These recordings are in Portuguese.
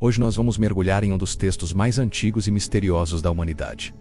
Hoje nós vamos mergulhar em um dos textos mais antigos e misteriosos da humanidade.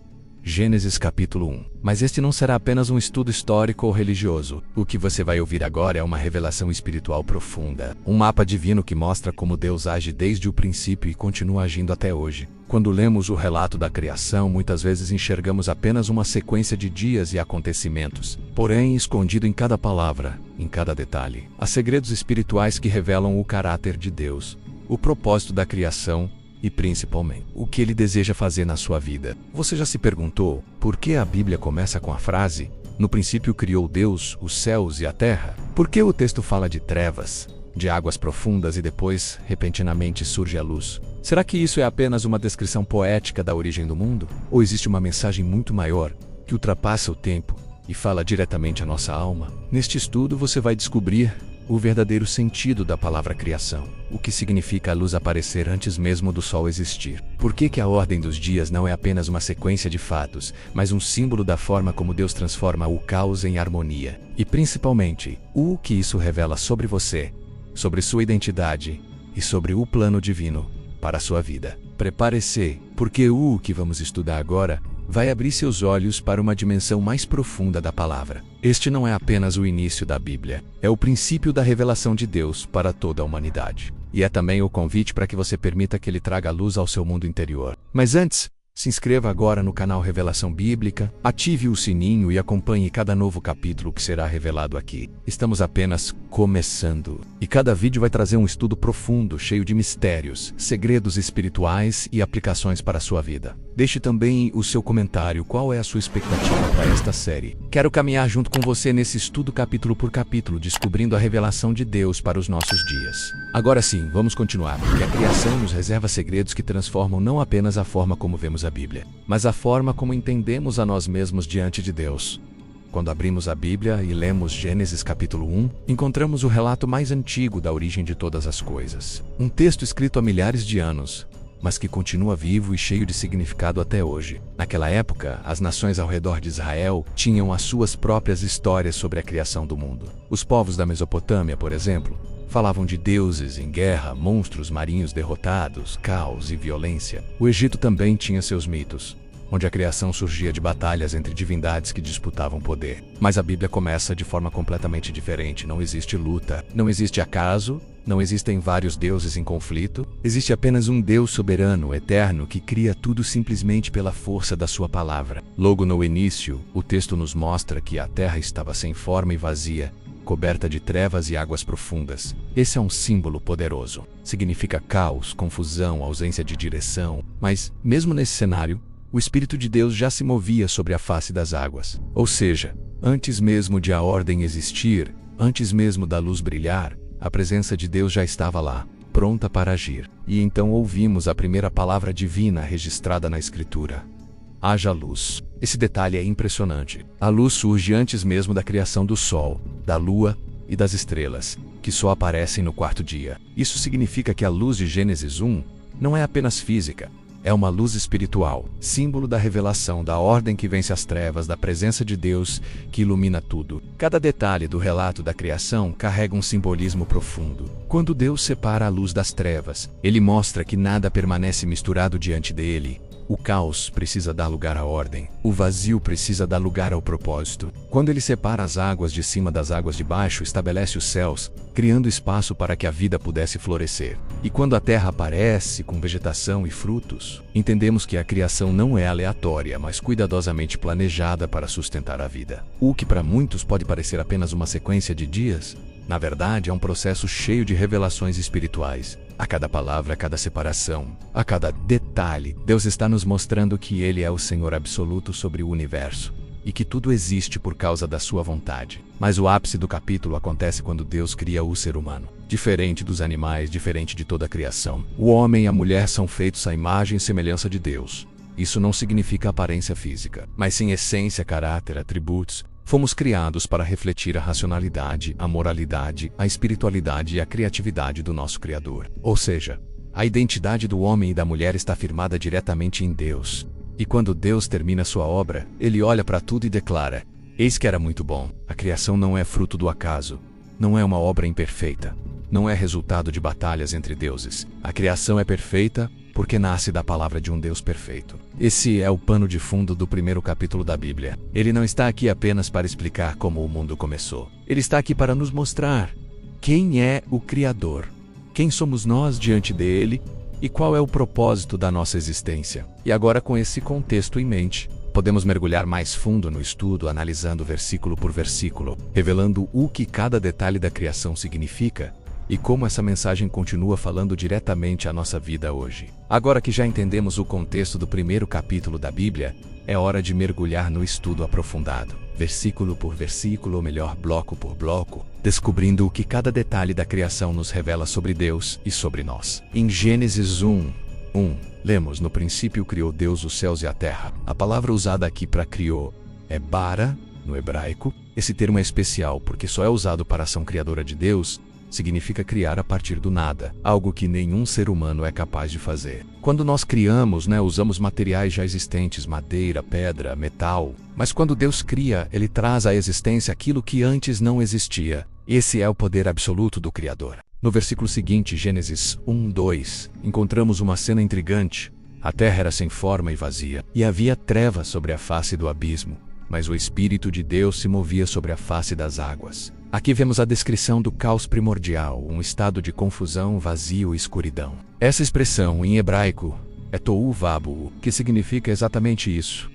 Gênesis capítulo 1. Mas este não será apenas um estudo histórico ou religioso. O que você vai ouvir agora é uma revelação espiritual profunda. Um mapa divino que mostra como Deus age desde o princípio e continua agindo até hoje. Quando lemos o relato da criação, muitas vezes enxergamos apenas uma sequência de dias e acontecimentos. Porém, escondido em cada palavra, em cada detalhe, há segredos espirituais que revelam o caráter de Deus, o propósito da criação e, principalmente, o que Ele deseja fazer na sua vida. Você já se perguntou por que a Bíblia começa com a frase "No princípio criou Deus os céus e a terra"? Por que o texto fala de trevas, de águas profundas e depois, repentinamente, surge a luz? Será que isso é apenas uma descrição poética da origem do mundo? Ou existe uma mensagem muito maior, que ultrapassa o tempo e fala diretamente à nossa alma? Neste estudo você vai descobrir o verdadeiro sentido da palavra criação. O que significa a luz aparecer antes mesmo do sol existir? Por que a ordem dos dias não é apenas uma sequência de fatos, mas um símbolo da forma como Deus transforma o caos em harmonia? E principalmente, o que isso revela sobre você, sobre sua identidade e sobre o plano divino para a sua vida. Prepare-se, porque o que vamos estudar agora vai abrir seus olhos para uma dimensão mais profunda da palavra. Este não é apenas o início da Bíblia, é o princípio da revelação de Deus para toda a humanidade. E é também o convite para que você permita que Ele traga luz ao seu mundo interior. Mas antes, se inscreva agora no canal Revelação Bíblica, ative o sininho e acompanhe cada novo capítulo que será revelado aqui. Estamos apenas começando. E cada vídeo vai trazer um estudo profundo, cheio de mistérios, segredos espirituais e aplicações para a sua vida. Deixe também o seu comentário, qual é a sua expectativa para esta série. Quero caminhar junto com você nesse estudo capítulo por capítulo, descobrindo a revelação de Deus para os nossos dias. Agora sim, vamos continuar, porque a criação nos reserva segredos que transformam não apenas a forma como vemos a Bíblia, mas a forma como entendemos a nós mesmos diante de Deus. Quando abrimos a Bíblia e lemos Gênesis capítulo 1, encontramos o relato mais antigo da origem de todas as coisas. Um texto escrito há milhares de anos, mas que continua vivo e cheio de significado até hoje. Naquela época, as nações ao redor de Israel tinham as suas próprias histórias sobre a criação do mundo. Os povos da Mesopotâmia, por exemplo, falavam de deuses em guerra, monstros marinhos derrotados, caos e violência. O Egito também tinha seus mitos, onde a criação surgia de batalhas entre divindades que disputavam poder. Mas a Bíblia começa de forma completamente diferente. Não existe luta, não existe acaso, não existem vários deuses em conflito. Existe apenas um Deus soberano, eterno, que cria tudo simplesmente pela força da sua palavra. Logo no início, o texto nos mostra que a terra estava sem forma e vazia, coberta de trevas e águas profundas. Esse é um símbolo poderoso. Significa caos, confusão, ausência de direção. Mas, mesmo nesse cenário, o Espírito de Deus já se movia sobre a face das águas. Ou seja, antes mesmo de a ordem existir, antes mesmo da luz brilhar, a presença de Deus já estava lá, pronta para agir. E então ouvimos a primeira palavra divina registrada na Escritura: haja luz. Esse detalhe é impressionante. A luz surge antes mesmo da criação do sol, da lua e das estrelas, que só aparecem no quarto dia. Isso significa que a luz de Gênesis 1 não é apenas física. É uma luz espiritual, símbolo da revelação, da ordem que vence as trevas, da presença de Deus que ilumina tudo. Cada detalhe do relato da criação carrega um simbolismo profundo. Quando Deus separa a luz das trevas, Ele mostra que nada permanece misturado diante dele. O caos precisa dar lugar à ordem. O vazio precisa dar lugar ao propósito. Quando Ele separa as águas de cima das águas de baixo, estabelece os céus, criando espaço para que a vida pudesse florescer. E quando a terra aparece com vegetação e frutos, entendemos que a criação não é aleatória, mas cuidadosamente planejada para sustentar a vida. O que para muitos pode parecer apenas uma sequência de dias, na verdade é um processo cheio de revelações espirituais. A cada palavra, a cada separação, a cada detalhe, Deus está nos mostrando que Ele é o Senhor absoluto sobre o universo e que tudo existe por causa da sua vontade. Mas o ápice do capítulo acontece quando Deus cria o ser humano. Diferente dos animais, diferente de toda a criação, o homem e a mulher são feitos à imagem e semelhança de Deus. Isso não significa aparência física, mas sim essência, caráter, atributos. Fomos criados para refletir a racionalidade, a moralidade, a espiritualidade e a criatividade do nosso Criador. Ou seja, a identidade do homem e da mulher está firmada diretamente em Deus. E quando Deus termina sua obra, Ele olha para tudo e declara: eis que era muito bom. A criação não é fruto do acaso, não é uma obra imperfeita. não é resultado de batalhas entre deuses. A criação é perfeita porque nasce da palavra de um Deus perfeito. Esse é o pano de fundo do primeiro capítulo da Bíblia. Ele não está aqui apenas para explicar como o mundo começou. Ele está aqui para nos mostrar quem é o Criador, quem somos nós diante dele e qual é o propósito da nossa existência. E agora, com esse contexto em mente, podemos mergulhar mais fundo no estudo, analisando versículo por versículo, revelando o que cada detalhe da criação significa e como essa mensagem continua falando diretamente à nossa vida hoje. Agora que já entendemos o contexto do primeiro capítulo da Bíblia, é hora de mergulhar no estudo aprofundado, versículo por versículo, ou melhor, bloco por bloco, descobrindo o que cada detalhe da criação nos revela sobre Deus e sobre nós. Em Gênesis 1:1, lemos: no princípio criou Deus os céus e a terra. A palavra usada aqui para criou é bara, no hebraico. Esse termo é especial porque só é usado para a ação criadora de Deus. Significa criar a partir do nada, algo que nenhum ser humano é capaz de fazer. Quando nós criamos, usamos materiais já existentes, madeira, pedra, metal. Mas quando Deus cria, Ele traz à existência aquilo que antes não existia. Esse é o poder absoluto do Criador. No versículo seguinte, Gênesis 1:2, encontramos uma cena intrigante. A terra era sem forma e vazia, e havia trevas sobre a face do abismo, mas o Espírito de Deus se movia sobre a face das águas. Aqui vemos a descrição do caos primordial, um estado de confusão, vazio e escuridão. Essa expressão, em hebraico, é tohu vabohu, que significa exatamente isso.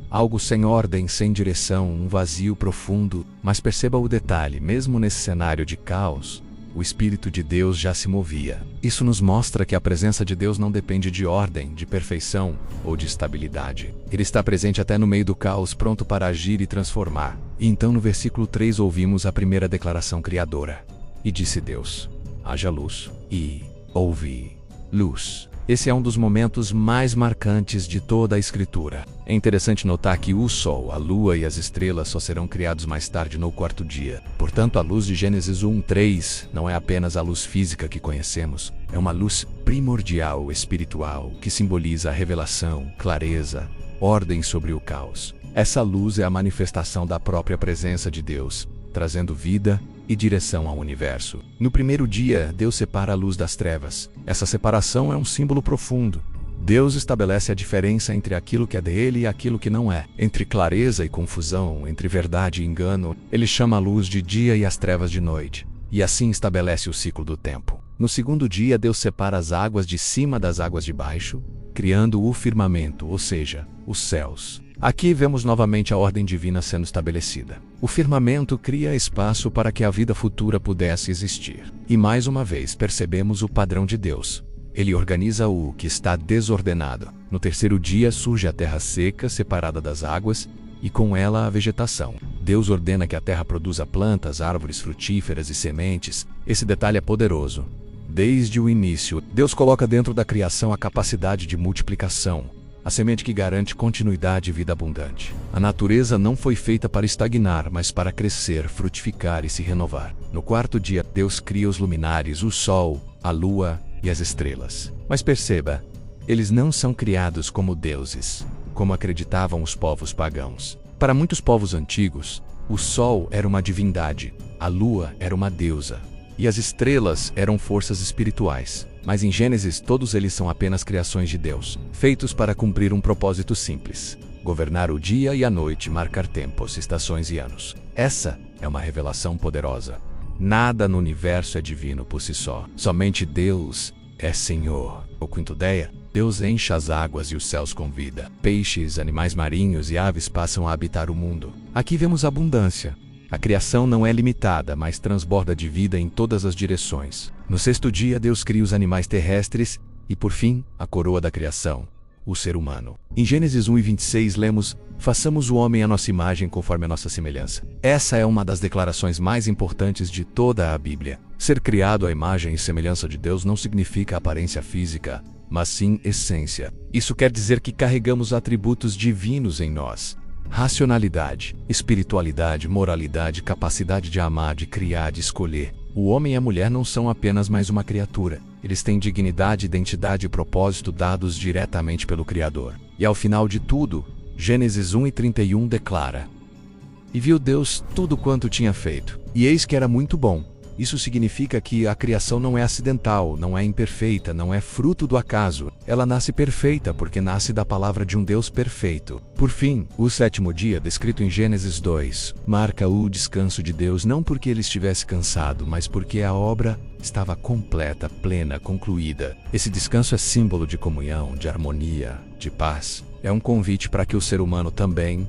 Algo sem ordem, sem direção, um vazio profundo. Mas perceba o detalhe, mesmo nesse cenário de caos, o Espírito de Deus já se movia. Isso nos mostra que a presença de Deus não depende de ordem, de perfeição ou de estabilidade. Ele está presente até no meio do caos, pronto para agir e transformar. E então no versículo 3 ouvimos a primeira declaração criadora. E disse Deus: haja luz, e houve luz. Esse é um dos momentos mais marcantes de toda a Escritura. É interessante notar que o Sol, a Lua e as estrelas só serão criados mais tarde no quarto dia. Portanto, a luz de Gênesis 1:3 não é apenas a luz física que conhecemos, é uma luz primordial, espiritual, que simboliza a revelação, clareza, ordem sobre o caos. Essa luz é a manifestação da própria presença de Deus, trazendo vida e direção ao universo. No primeiro dia, Deus separa a luz das trevas. Essa separação é um símbolo profundo. Deus estabelece a diferença entre aquilo que é dele e aquilo que não é. Entre clareza e confusão, entre verdade e engano, ele chama a luz de dia e as trevas de noite. E assim estabelece o ciclo do tempo. No segundo dia, Deus separa as águas de cima das águas de baixo, criando o firmamento, ou seja, os céus. Aqui vemos novamente a ordem divina sendo estabelecida. O firmamento cria espaço para que a vida futura pudesse existir. E mais uma vez percebemos o padrão de Deus. Ele organiza o que está desordenado. No terceiro dia surge a terra seca, separada das águas, e com ela a vegetação. Deus ordena que a terra produza plantas, árvores frutíferas e sementes. Esse detalhe é poderoso. Desde o início, Deus coloca dentro da criação a capacidade de multiplicação, a semente que garante continuidade e vida abundante. A natureza não foi feita para estagnar, mas para crescer, frutificar e se renovar. No quarto dia, Deus cria os luminares, o sol, a lua e as estrelas. Mas perceba, eles não são criados como deuses, como acreditavam os povos pagãos. Para muitos povos antigos, o sol era uma divindade, a lua era uma deusa, e as estrelas eram forças espirituais. Mas em Gênesis, todos eles são apenas criações de Deus, feitos para cumprir um propósito simples: governar o dia e a noite, marcar tempos, estações e anos. Essa é uma revelação poderosa. Nada no universo é divino por si só. Somente Deus é Senhor. O quinto dia, Deus enche as águas e os céus com vida. Peixes, animais marinhos e aves passam a habitar o mundo. Aqui vemos abundância. A criação não é limitada, mas transborda de vida em todas as direções. No sexto dia, Deus cria os animais terrestres e, por fim, a coroa da criação, o ser humano. Em Gênesis 1:26 lemos: façamos o homem à nossa imagem conforme a nossa semelhança. Essa é uma das declarações mais importantes de toda a Bíblia. Ser criado à imagem e semelhança de Deus não significa aparência física, mas sim essência. Isso quer dizer que carregamos atributos divinos em nós: racionalidade, espiritualidade, moralidade, capacidade de amar, de criar, de escolher. O homem e a mulher não são apenas mais uma criatura. Eles têm dignidade, identidade e propósito dados diretamente pelo Criador. E ao final de tudo, Gênesis 1:31 declara: e viu Deus tudo quanto tinha feito, e eis que era muito bom. Isso significa que a criação não é acidental, não é imperfeita, não é fruto do acaso. Ela nasce perfeita porque nasce da palavra de um Deus perfeito. Por fim, o sétimo dia, descrito em Gênesis 2, marca o descanso de Deus não porque ele estivesse cansado, mas porque a obra estava completa, plena, concluída. Esse descanso é símbolo de comunhão, de harmonia, de paz. É um convite para que o ser humano também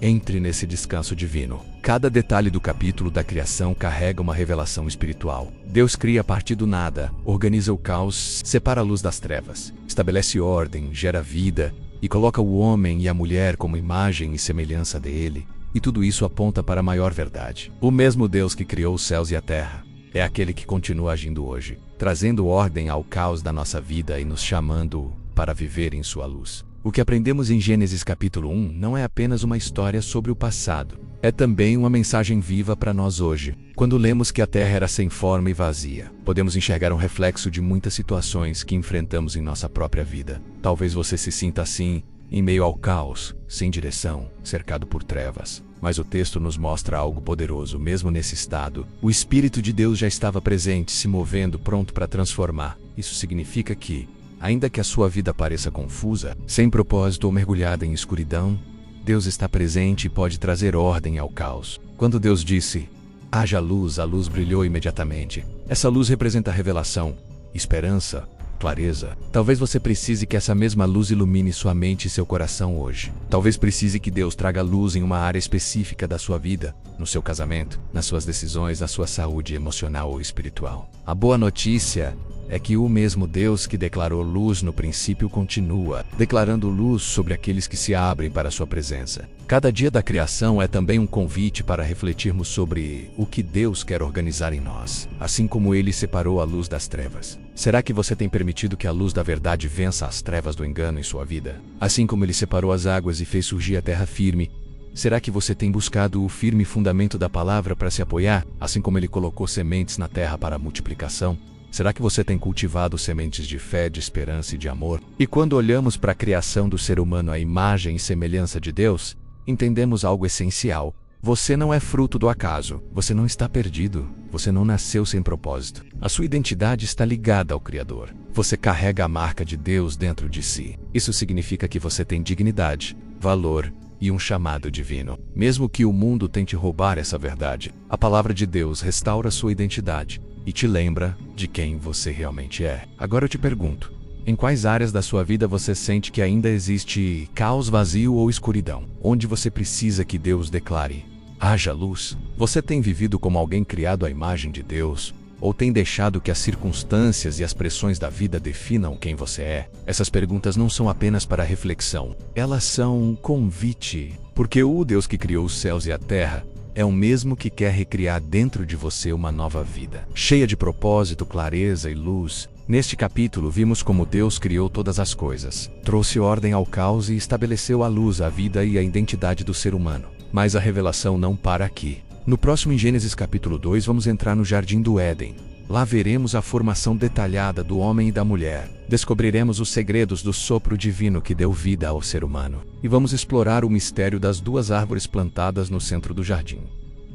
entre nesse descanso divino. Cada detalhe do capítulo da criação carrega uma revelação espiritual. Deus cria a partir do nada, organiza o caos, separa a luz das trevas, estabelece ordem, gera vida e coloca o homem e a mulher como imagem e semelhança dele. E tudo isso aponta para a maior verdade. O mesmo Deus que criou os céus e a terra é aquele que continua agindo hoje, trazendo ordem ao caos da nossa vida e nos chamando para viver em sua luz. O que aprendemos em Gênesis capítulo 1 não é apenas uma história sobre o passado. É também uma mensagem viva para nós hoje. Quando lemos que a terra era sem forma e vazia, podemos enxergar um reflexo de muitas situações que enfrentamos em nossa própria vida. Talvez você se sinta assim, em meio ao caos, sem direção, cercado por trevas. Mas o texto nos mostra algo poderoso. Mesmo nesse estado, o Espírito de Deus já estava presente, se movendo, pronto para transformar. Isso significa que, ainda que a sua vida pareça confusa, sem propósito ou mergulhada em escuridão, Deus está presente e pode trazer ordem ao caos. Quando Deus disse, haja luz, a luz brilhou imediatamente. Essa luz representa revelação, esperança, clareza. Talvez você precise que essa mesma luz ilumine sua mente e seu coração hoje. Talvez precise que Deus traga luz em uma área específica da sua vida, no seu casamento, nas suas decisões, na sua saúde emocional ou espiritual. A boa notícia é que o mesmo Deus que declarou luz no princípio continua declarando luz sobre aqueles que se abrem para a sua presença. Cada dia da criação é também um convite para refletirmos sobre o que Deus quer organizar em nós, assim como Ele separou a luz das trevas. Será que você tem permitido que a luz da verdade vença as trevas do engano em sua vida? Assim como Ele separou as águas e fez surgir a terra firme, será que você tem buscado o firme fundamento da palavra para se apoiar, assim como Ele colocou sementes na terra para a multiplicação? Será que você tem cultivado sementes de fé, de esperança e de amor? E quando olhamos para a criação do ser humano à imagem e semelhança de Deus, entendemos algo essencial. Você não é fruto do acaso. Você não está perdido. Você não nasceu sem propósito. A sua identidade está ligada ao Criador. Você carrega a marca de Deus dentro de si. Isso significa que você tem dignidade, valor e um chamado divino. Mesmo que o mundo tente roubar essa verdade, a palavra de Deus restaura sua identidade e te lembra de quem você realmente é. Agora eu te pergunto, em quais áreas da sua vida você sente que ainda existe caos, vazio ou escuridão? Onde você precisa que Deus declare, haja luz? Você tem vivido como alguém criado à imagem de Deus? Ou tem deixado que as circunstâncias e as pressões da vida definam quem você é? Essas perguntas não são apenas para reflexão. Elas são um convite. Porque o Deus que criou os céus e a terra é o mesmo que quer recriar dentro de você uma nova vida, cheia de propósito, clareza e luz. Neste capítulo vimos como Deus criou todas as coisas, trouxe ordem ao caos e estabeleceu a luz, a vida e a identidade do ser humano. Mas a revelação não para aqui. No próximo, em Gênesis capítulo 2, vamos entrar no Jardim do Éden. Lá veremos a formação detalhada do homem e da mulher. Descobriremos os segredos do sopro divino que deu vida ao ser humano. E vamos explorar o mistério das duas árvores plantadas no centro do jardim.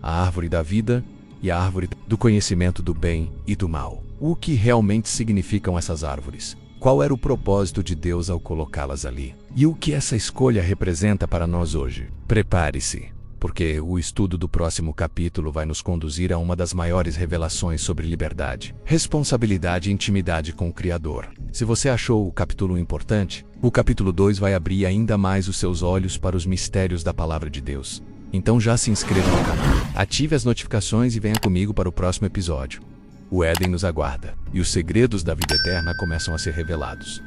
A árvore da vida e a árvore do conhecimento do bem e do mal. O que realmente significam essas árvores? Qual era o propósito de Deus ao colocá-las ali? E o que essa escolha representa para nós hoje? Prepare-se, porque o estudo do próximo capítulo vai nos conduzir a uma das maiores revelações sobre liberdade, responsabilidade e intimidade com o Criador. Se você achou o capítulo 1 importante, o capítulo 2 vai abrir ainda mais os seus olhos para os mistérios da Palavra de Deus. Então já se inscreva no canal, ative as notificações e venha comigo para o próximo episódio. O Éden nos aguarda, e os segredos da vida eterna começam a ser revelados.